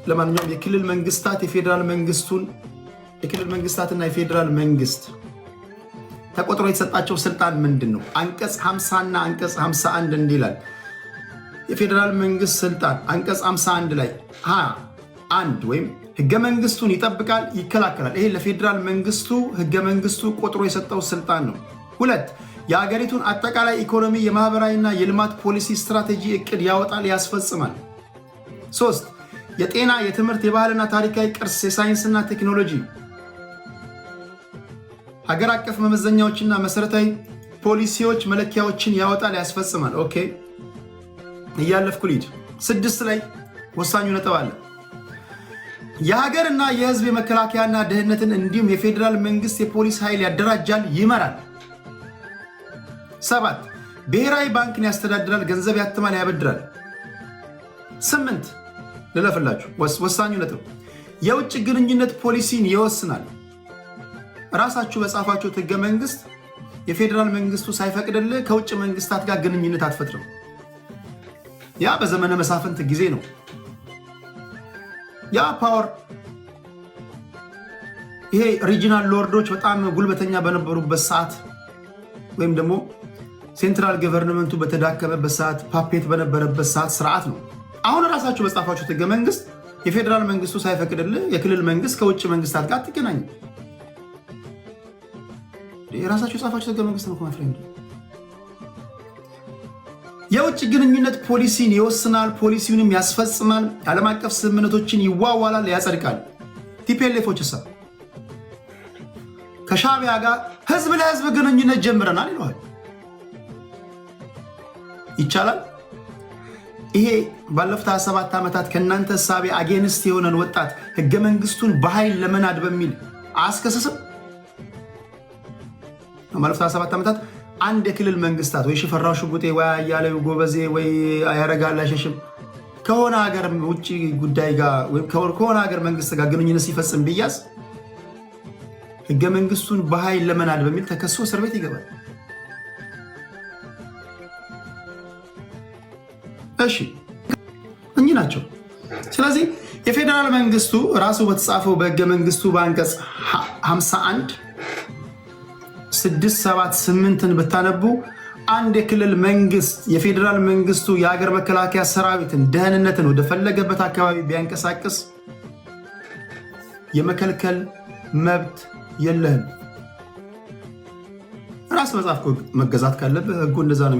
ለማንኛውም የክልል መንግስታት የፌዴራል መንግስቱን የክልል መንግስታትና የፌዴራል መንግስት ተቆጥሮ የተሰጣቸው ስልጣን ምንድን ነው? አንቀጽ 50 እና አንቀጽ 51 እንዲላል የፌዴራል መንግስት ስልጣን አንቀጽ 51 ላይ አንድ ወይም ህገ መንግስቱን ይጠብቃል፣ ይከላከላል። ይሄ ለፌዴራል መንግስቱ ህገ መንግስቱ ቆጥሮ የሰጠው ስልጣን ነው። ሁለት የሀገሪቱን አጠቃላይ ኢኮኖሚ የማህበራዊና የልማት ፖሊሲ ስትራቴጂ እቅድ ያወጣል፣ ያስፈጽማል። ሶስት የጤና፣ የትምህርት፣ የባህልና ታሪካዊ ቅርስ፣ የሳይንስና ቴክኖሎጂ ሀገር አቀፍ መመዘኛዎችና መሰረታዊ ፖሊሲዎች መለኪያዎችን ያወጣል፣ ያስፈጽማል። ኦኬ እያለፍኩ ልሂድ። 6 ላይ ወሳኙ ነጥብ አለ። የሀገርና የህዝብ የመከላከያና ደህንነትን እንዲሁም የፌዴራል መንግስት የፖሊስ ኃይል ያደራጃል፣ ይመራል። 7 ብሔራዊ ባንክን ያስተዳድራል፣ ገንዘብ ያትማል፣ ያበድራል። 8 ልለፍላችሁ፣ ወሳኙ ነጥብ የውጭ ግንኙነት ፖሊሲን ይወስናል። ራሳችሁ በጻፋችሁት ህገ መንግስት የፌዴራል መንግስቱ ሳይፈቅድልህ ከውጭ መንግስታት ጋር ግንኙነት አትፈጥርም። ያ በዘመነ መሳፍንት ጊዜ ነው። ያ ፓወር ይሄ ሪጂናል ሎርዶች በጣም ጉልበተኛ በነበሩበት ሰዓት ወይም ደግሞ ሴንትራል ገቨርንመንቱ በተዳከመበት ሰዓት፣ ፓፔት በነበረበት ሰዓት ስርዓት ነው። አሁን ራሳችሁ በጻፋችሁት ህገ መንግስት የፌዴራል መንግስቱ ሳይፈቅድልህ የክልል መንግስት ከውጭ መንግስታት ጋር አትገናኝ። የራሳችሁ የጻፋችሁት ህገ መንግስት ነው። ፍሬንድ የውጭ ግንኙነት ፖሊሲን ይወስናል፣ ፖሊሲውንም ያስፈጽማል፣ ዓለም አቀፍ ስምምነቶችን ይዋዋላል፣ ያጸድቃል። ቲፒኤልኤፎች ከሻዕቢያ ጋር ህዝብ ለህዝብ ግንኙነት ጀምረናል ይለዋል። ይቻላል? ይሄ ባለፉት 27 ዓመታት ከእናንተ እሳቤ አጌንስት የሆነን ወጣት ህገ መንግስቱን በኃይል ለመናድ በሚል አያስከስስም? ባለፉት 27 ዓመታት አንድ የክልል መንግስታት ወይ ሽፈራው ሽጉጤ ወይ አያሌው ጎበዜ ወይ ያረጋል አሸሽም ከሆነ ሀገር ውጭ ጉዳይ ጋር ወይ ከሆነ ሀገር መንግስት ጋር ግንኙነት ሲፈጽም ቢያዝ ህገ መንግስቱን በኃይል ለመናድ በሚል ተከሶ እስር ቤት ይገባል። እሺ እኚህ ናቸው። ስለዚህ የፌዴራል መንግስቱ ራሱ በተጻፈው በህገ መንግስቱ በአንቀጽ 51 6፣ 7፣ 8ን ብታነቡ አንድ የክልል መንግስት የፌዴራል መንግስቱ የሀገር መከላከያ ሰራዊትን ደህንነትን ወደ ፈለገበት አካባቢ ቢያንቀሳቅስ የመከልከል መብት የለህም። ራስ መጻፍ መገዛት ካለብህ ህጉ እንደዛ ነው።